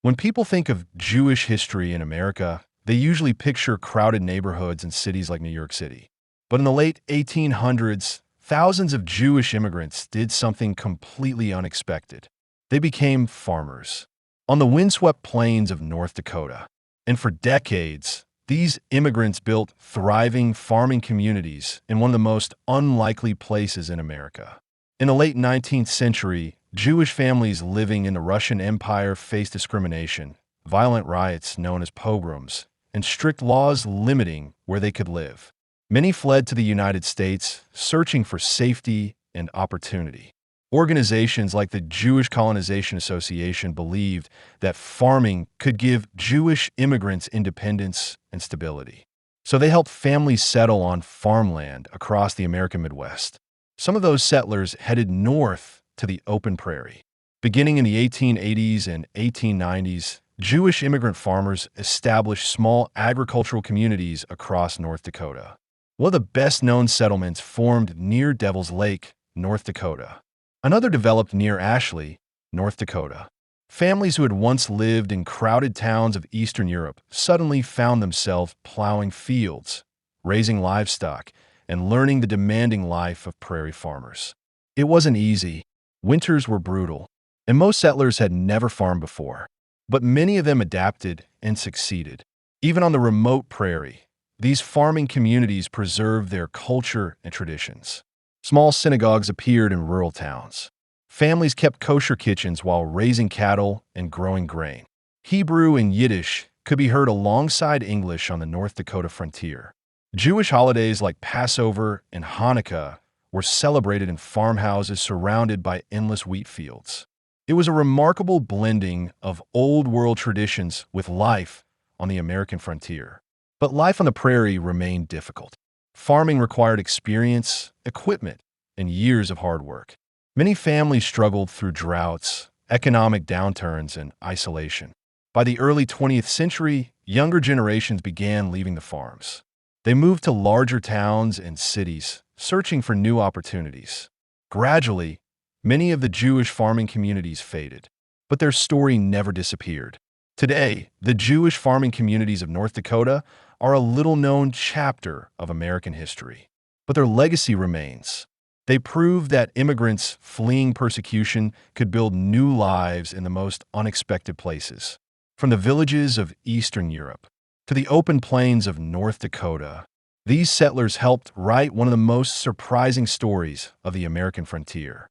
When people think of Jewish history in America, they usually picture crowded neighborhoods in cities like New York City. But in the late 1800s, thousands of Jewish immigrants did something completely unexpected. They became farmers on the windswept plains of North Dakota. And for decades, these immigrants built thriving farming communities in one of the most unlikely places in America. In the late 19th century, Jewish families living in the Russian Empire faced discrimination, violent riots known as pogroms, and strict laws limiting where they could live. Many fled to the United States, searching for safety and opportunity. Organizations like the Jewish Colonization Association believed that farming could give Jewish immigrants independence and stability. So they helped families settle on farmland across the American Midwest. Some of those settlers headed north to the open prairie. Beginning in the 1880s and 1890s, Jewish immigrant farmers established small agricultural communities across North Dakota. One of the best-known settlements formed near Devil's Lake, North Dakota. Another developed near Ashley, North Dakota. Families who had once lived in crowded towns of Eastern Europe suddenly found themselves plowing fields, raising livestock, and learning the demanding life of prairie farmers. It wasn't easy. Winters were brutal, and most settlers had never farmed before. But many of them adapted and succeeded. Even on the remote prairie, these farming communities preserved their culture and traditions. Small synagogues appeared in rural towns. Families kept kosher kitchens while raising cattle and growing grain. Hebrew and Yiddish could be heard alongside English on the North Dakota frontier. Jewish holidays like Passover and Hanukkah were celebrated in farmhouses surrounded by endless wheat fields. It was a remarkable blending of old-world traditions with life on the American frontier. But life on the prairie remained difficult. Farming required experience, equipment, and years of hard work. Many families struggled through droughts, economic downturns, and isolation. By the early 20th century, younger generations began leaving the farms. They moved to larger towns and cities, searching for new opportunities. Gradually, many of the Jewish farming communities faded, but their story never disappeared. Today, the Jewish farming communities of North Dakota are a little-known chapter of American history, but their legacy remains. They proved that immigrants fleeing persecution could build new lives in the most unexpected places. From the villages of Eastern Europe to the open plains of North Dakota, these settlers helped write one of the most surprising stories of the American frontier.